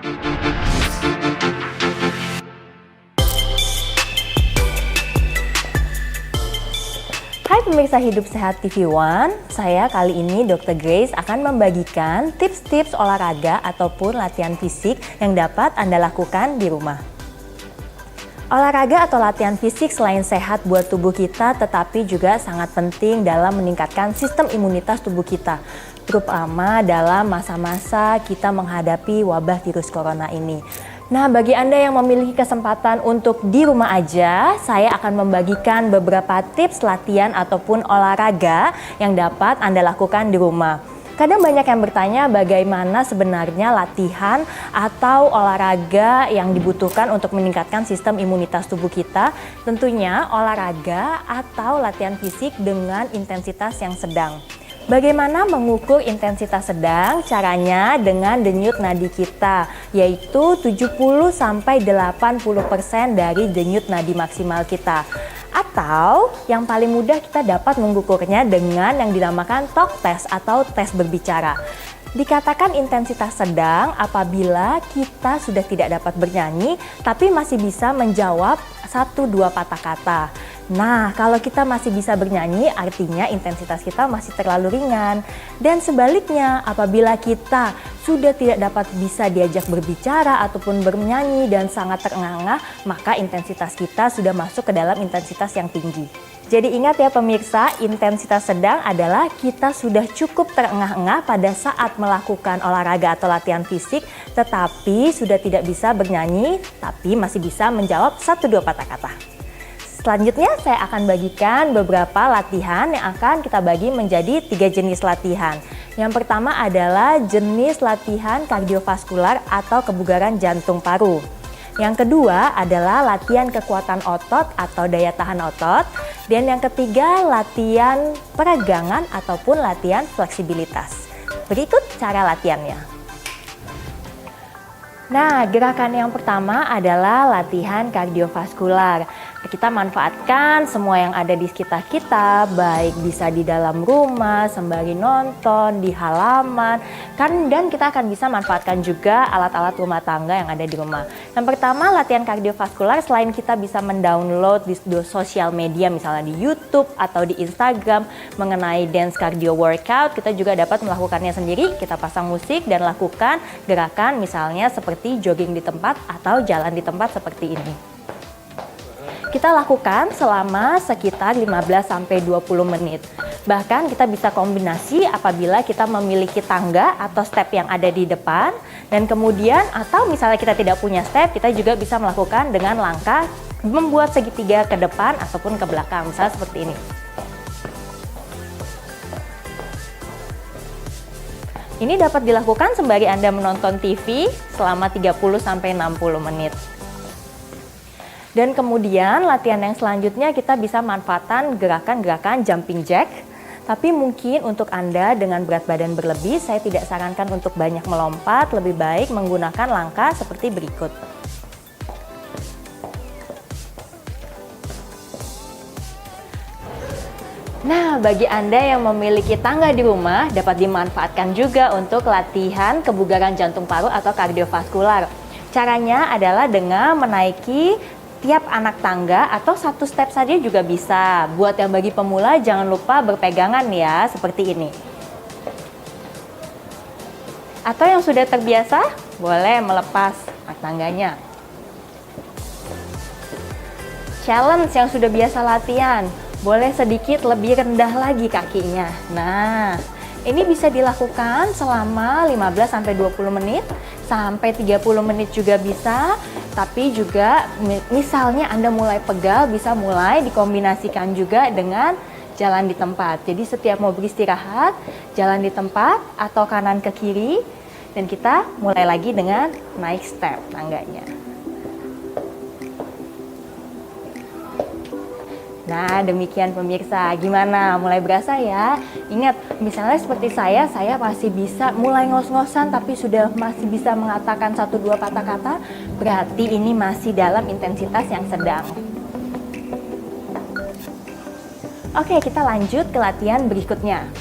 Hai pemirsa Hidup Sehat TV One, saya kali ini Dr. Grace akan membagikan tips-tips olahraga ataupun latihan fisik yang dapat Anda lakukan di rumah. Olahraga atau latihan fisik selain sehat buat tubuh kita, tetapi juga sangat penting dalam meningkatkan sistem imunitas tubuh kita, terutama dalam masa-masa kita menghadapi wabah virus corona ini. Nah, bagi Anda yang memiliki kesempatan untuk di rumah aja, saya akan membagikan beberapa tips latihan ataupun olahraga yang dapat Anda lakukan di rumah. Kadang banyak yang bertanya bagaimana sebenarnya latihan atau olahraga yang dibutuhkan untuk meningkatkan sistem imunitas tubuh kita. Tentunya olahraga atau latihan fisik dengan intensitas yang sedang. Bagaimana mengukur intensitas sedang? Caranya dengan denyut nadi kita, yaitu 70-80% dari denyut nadi maksimal kita. Atau yang paling mudah kita dapat mengukurnya dengan yang dinamakan talk test atau tes berbicara. Dikatakan intensitas sedang apabila kita sudah tidak dapat bernyanyi tapi masih bisa menjawab 1-2 patah kata. Nah, kalau kita masih bisa bernyanyi artinya intensitas kita masih terlalu ringan. Dan sebaliknya, apabila kita sudah tidak dapat bisa diajak berbicara ataupun bernyanyi dan sangat terengah-engah, maka intensitas kita sudah masuk ke dalam intensitas yang tinggi. Jadi ingat ya pemirsa, intensitas sedang adalah kita sudah cukup terengah-engah pada saat melakukan olahraga atau latihan fisik, tetapi sudah tidak bisa bernyanyi, tapi masih bisa menjawab 1-2 patah kata. Selanjutnya saya akan bagikan beberapa latihan yang akan kita bagi menjadi 3 jenis latihan. Yang pertama adalah jenis latihan kardiovaskular atau kebugaran jantung paru. Yang kedua adalah latihan kekuatan otot atau daya tahan otot. Dan yang ketiga latihan peregangan ataupun latihan fleksibilitas. Berikut cara latihannya. Nah, gerakan yang pertama adalah latihan kardiovaskular. Kita manfaatkan semua yang ada di sekitar kita, baik bisa di dalam rumah, sembari nonton, di halaman, dan kita akan bisa manfaatkan juga alat-alat rumah tangga yang ada di rumah. Yang pertama, latihan kardiovaskular selain kita bisa mendownload di sosial media, misalnya di YouTube atau di Instagram mengenai dance cardio workout, kita juga dapat melakukannya sendiri. Kita pasang musik dan lakukan gerakan misalnya seperti jogging di tempat atau jalan di tempat seperti ini. Kita lakukan selama sekitar 15-20 menit. Bahkan kita bisa kombinasi apabila kita memiliki tangga atau step yang ada di depan. Dan kemudian atau misalnya kita tidak punya step, kita juga bisa melakukan dengan langkah membuat segitiga ke depan ataupun ke belakang. Misalnya seperti ini. Ini dapat dilakukan sembari Anda menonton TV selama 30-60 menit. Dan kemudian latihan yang selanjutnya kita bisa manfaatkan gerakan-gerakan jumping jack. Tapi mungkin untuk Anda dengan berat badan berlebih, saya tidak sarankan untuk banyak melompat, lebih baik menggunakan langkah seperti berikut. Nah, bagi Anda yang memiliki tangga di rumah, dapat dimanfaatkan juga untuk latihan kebugaran jantung paru atau kardiovaskular. Caranya adalah dengan menaiki tiap anak tangga atau 1 step saja juga bisa. Buat yang bagi pemula jangan lupa berpegangan ya, seperti ini. Atau yang sudah terbiasa, boleh melepas anak tangganya. Challenge yang sudah biasa latihan, boleh sedikit lebih rendah lagi kakinya. Nah, ini bisa dilakukan selama 15-20 menit, sampai 30 menit juga bisa. Tapi juga misalnya Anda mulai pegal, bisa mulai dikombinasikan juga dengan jalan di tempat. Jadi setiap mau beristirahat, jalan di tempat atau kanan ke kiri. Dan kita mulai lagi dengan naik step tangganya. Nah, demikian pemirsa. Gimana? Mulai berasa ya? Ingat, misalnya seperti saya masih bisa mulai ngos-ngosan tapi sudah masih bisa mengatakan 1-2 patah kata, berarti ini masih dalam intensitas yang sedang. Oke, kita lanjut ke latihan berikutnya.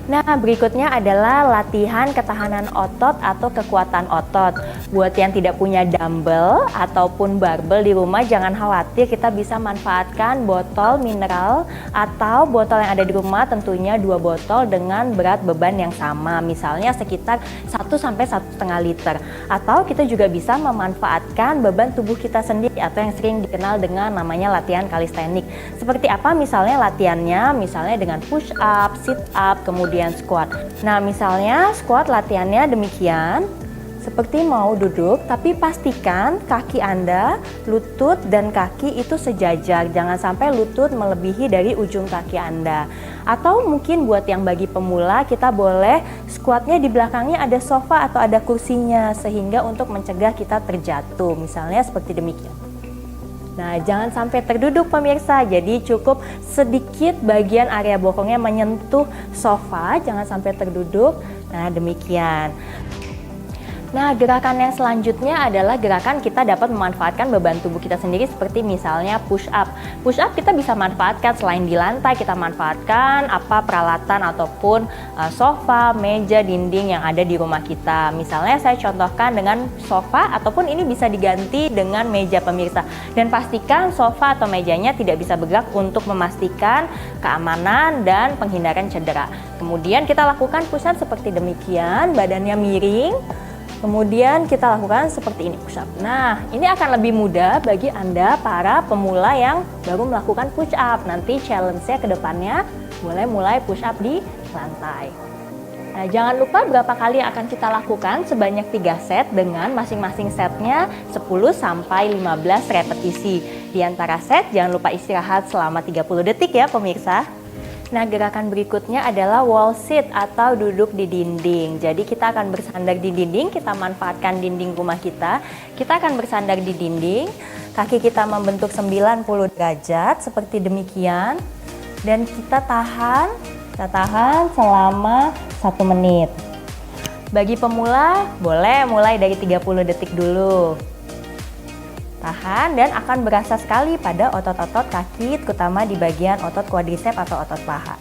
Nah, berikutnya adalah latihan ketahanan otot atau kekuatan otot. Buat yang tidak punya dumbbell ataupun barbel di rumah, jangan khawatir, kita bisa manfaatkan botol mineral atau botol yang ada di rumah, tentunya 2 botol dengan berat beban yang sama, misalnya sekitar 1-1,5 liter. Atau kita juga bisa memanfaatkan beban tubuh kita sendiri atau yang sering dikenal dengan namanya latihan kalistenik. Seperti apa misalnya latihannya? Misalnya dengan push up, sit up, kemudian squat. Nah, misalnya squat latihannya demikian, seperti mau duduk, tapi pastikan kaki Anda, lutut dan kaki itu sejajar. Jangan sampai lutut melebihi dari ujung kaki Anda. Atau mungkin buat yang bagi pemula, kita boleh squatnya di belakangnya ada sofa atau ada kursinya, sehingga untuk mencegah kita terjatuh. Misalnya seperti demikian. Nah, jangan sampai terduduk pemirsa, jadi cukup sedikit bagian area bokongnya menyentuh sofa, jangan sampai terduduk. Nah, demikian. Nah, gerakan yang selanjutnya adalah gerakan kita dapat memanfaatkan beban tubuh kita sendiri seperti misalnya push up. Push up kita bisa manfaatkan selain di lantai, kita manfaatkan peralatan ataupun sofa, meja, dinding yang ada di rumah kita. Misalnya saya contohkan dengan sofa ataupun ini bisa diganti dengan meja pemirsa. Dan pastikan sofa atau mejanya tidak bisa bergerak untuk memastikan keamanan dan penghindaran cedera. Kemudian kita lakukan push up seperti demikian, badannya miring. Kemudian kita lakukan seperti ini push up. Nah, ini akan lebih mudah bagi Anda para pemula yang baru melakukan push up. Nanti challenge-nya ke depannya boleh mulai push up di lantai. Nah, jangan lupa berapa kali akan kita lakukan, sebanyak 3 set dengan masing-masing setnya 10-15 repetisi. Di antara set jangan lupa istirahat selama 30 detik ya pemirsa. Nah, gerakan berikutnya adalah wall sit atau duduk di dinding. Jadi kita akan bersandar di dinding, kita manfaatkan dinding rumah kita. Kita akan bersandar di dinding, kaki kita membentuk 90 derajat seperti demikian. Dan kita tahan selama 1 menit. Bagi pemula boleh mulai dari 30 detik dulu. Tahan dan akan berasa sekali pada otot-otot kaki, terutama di bagian otot quadriceps atau otot paha.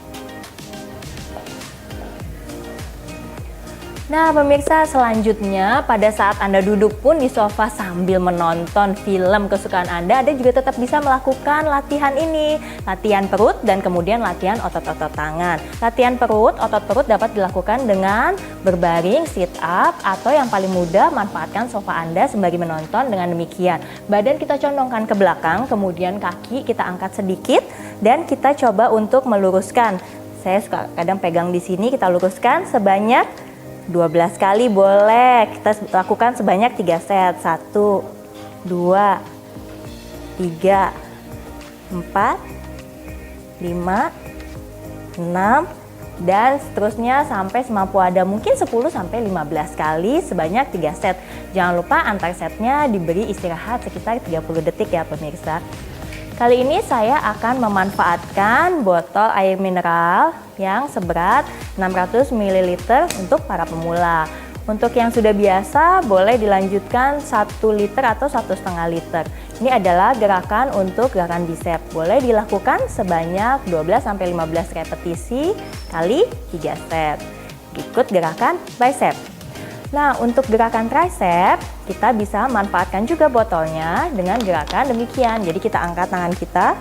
Nah pemirsa, selanjutnya pada saat Anda duduk pun di sofa sambil menonton film kesukaan Anda juga tetap bisa melakukan latihan ini. Latihan perut dan kemudian latihan otot-otot tangan. Latihan perut, otot perut dapat dilakukan dengan berbaring, sit up, atau yang paling mudah manfaatkan sofa Anda sembari menonton dengan demikian. Badan kita condongkan ke belakang, kemudian kaki kita angkat sedikit dan kita coba untuk meluruskan. Saya suka kadang pegang di sini, kita luruskan sebanyak 12 kali boleh. Kita lakukan sebanyak 3 set. 1, 2, 3, 4, 5, 6, dan seterusnya sampai semampu Anda. Mungkin 10-15 kali sebanyak 3 set. Jangan lupa antar setnya diberi istirahat sekitar 30 detik ya pemirsa. Kali ini saya akan memanfaatkan botol air mineral yang seberat 600 ml untuk para pemula. Untuk yang sudah biasa boleh dilanjutkan 1 liter atau 1,5 liter. Ini adalah gerakan untuk gerakan bicep. Boleh dilakukan sebanyak 12-15 repetisi kali 3 set. Berikut gerakan bicep. Nah, untuk gerakan tricep, kita bisa manfaatkan juga botolnya dengan gerakan demikian. Jadi kita angkat tangan kita,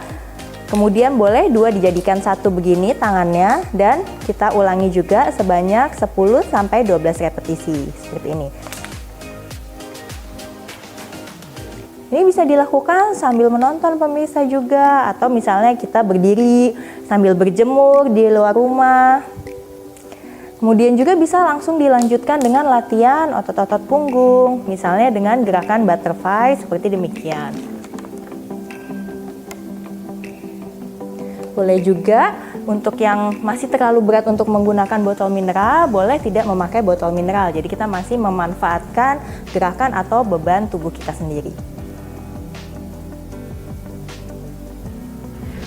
kemudian boleh 2 dijadikan 1 begini tangannya, dan kita ulangi juga sebanyak 10-12 repetisi, seperti ini. Ini bisa dilakukan sambil menonton pemirsa juga, atau misalnya kita berdiri sambil berjemur di luar rumah. Kemudian juga bisa langsung dilanjutkan dengan latihan otot-otot punggung, misalnya dengan gerakan butterfly seperti demikian. Boleh juga untuk yang masih terlalu berat untuk menggunakan botol mineral, boleh tidak memakai botol mineral. Jadi kita masih memanfaatkan gerakan atau beban tubuh kita sendiri.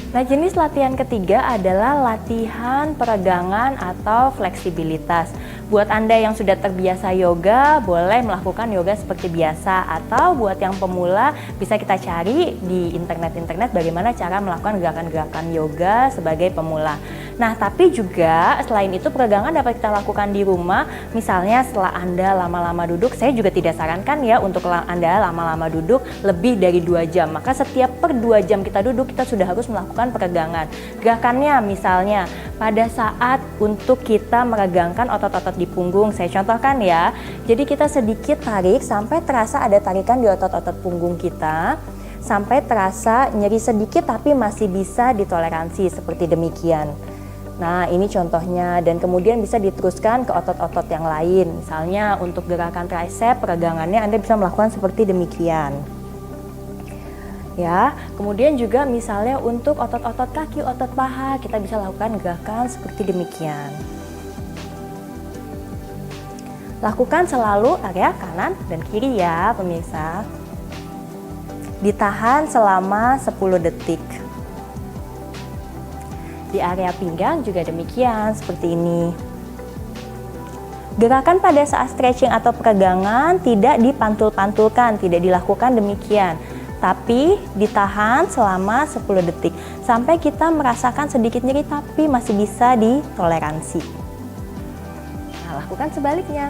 Nah, jenis latihan ketiga adalah latihan peregangan atau fleksibilitas. Buat Anda yang sudah terbiasa yoga, boleh melakukan yoga seperti biasa. Atau buat yang pemula, bisa kita cari di internet bagaimana cara melakukan gerakan-gerakan yoga sebagai pemula. Nah, tapi juga selain itu peregangan dapat kita lakukan di rumah. Misalnya setelah Anda lama-lama duduk, saya juga tidak sarankan ya untuk Anda lama-lama duduk lebih dari 2 jam. Maka setiap per 2 jam kita duduk, kita sudah harus melakukan peregangan. Gerakannya misalnya pada saat untuk kita meregangkan otot-otot di punggung, saya contohkan ya. Jadi kita sedikit tarik sampai terasa ada tarikan di otot-otot punggung kita. Sampai terasa nyeri sedikit tapi masih bisa ditoleransi seperti demikian. Nah, ini contohnya, dan kemudian bisa diteruskan ke otot-otot yang lain. Misalnya untuk gerakan tricep, peregangannya Anda bisa melakukan seperti demikian. Ya, kemudian juga misalnya untuk otot-otot kaki, otot paha, kita bisa lakukan gerakan seperti demikian. Lakukan selalu area kanan dan kiri ya, pemirsa. Ditahan selama 10 detik. Di area pinggang juga demikian, seperti ini. Gerakan pada saat stretching atau peregangan tidak dipantul-pantulkan, tidak dilakukan demikian. Tapi ditahan selama 10 detik. Sampai kita merasakan sedikit nyeri tapi masih bisa ditoleransi. Nah, lakukan sebaliknya.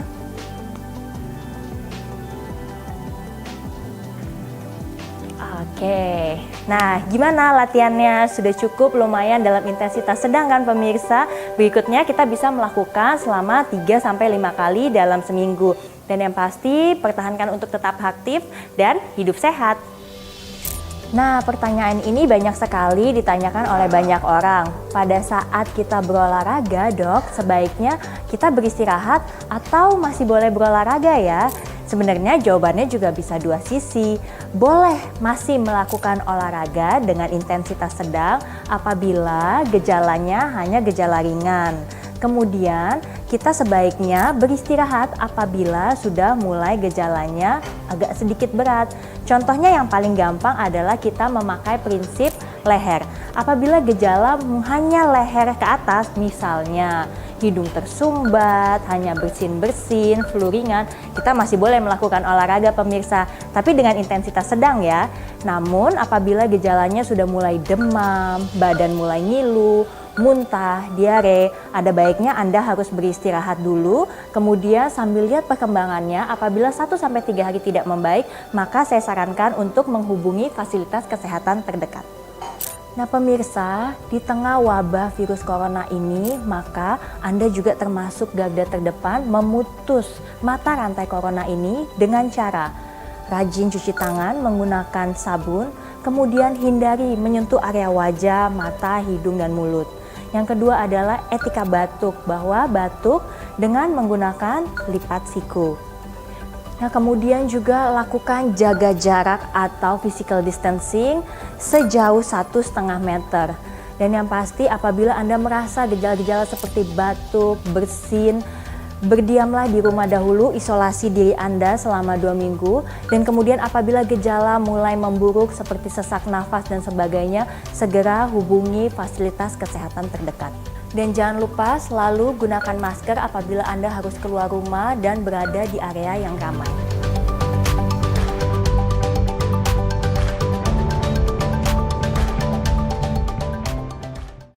Oke, nah gimana latihannya? Sudah cukup lumayan dalam intensitas sedang kan pemirsa? Berikutnya kita bisa melakukan selama 3-5 kali dalam seminggu. Dan yang pasti pertahankan untuk tetap aktif dan hidup sehat. Nah, pertanyaan ini banyak sekali ditanyakan oleh banyak orang. Pada saat kita berolahraga, dok, sebaiknya kita beristirahat atau masih boleh berolahraga ya? Sebenarnya jawabannya juga bisa dua sisi. Boleh masih melakukan olahraga dengan intensitas sedang apabila gejalanya hanya gejala ringan. Kemudian kita sebaiknya beristirahat apabila sudah mulai gejalanya agak sedikit berat. Contohnya yang paling gampang adalah kita memakai prinsip leher. Apabila gejala hanya leher ke atas, misalnya hidung tersumbat, hanya bersin-bersin, flu ringan, kita masih boleh melakukan olahraga pemirsa, tapi dengan intensitas sedang ya. Namun apabila gejalanya sudah mulai demam, badan mulai ngilu, muntah, diare, ada baiknya Anda harus beristirahat dulu, kemudian sambil lihat perkembangannya. Apabila 1-3 hari tidak membaik, maka saya sarankan untuk menghubungi fasilitas kesehatan terdekat. Nah pemirsa, di tengah wabah virus corona ini, maka Anda juga termasuk garda terdepan memutus mata rantai corona ini dengan cara rajin cuci tangan menggunakan sabun, kemudian hindari menyentuh area wajah, mata, hidung, dan mulut. Yang kedua adalah etika batuk, bahwa batuk dengan menggunakan lipat siku. Nah, kemudian juga lakukan jaga jarak atau physical distancing sejauh 1,5 meter. Dan yang pasti apabila Anda merasa gejala-gejala seperti batuk, bersin, berdiamlah di rumah dahulu, isolasi diri Anda selama 2 minggu. Dan kemudian apabila gejala mulai memburuk seperti sesak nafas dan sebagainya, segera hubungi fasilitas kesehatan terdekat. Dan jangan lupa selalu gunakan masker apabila Anda harus keluar rumah dan berada di area yang ramai.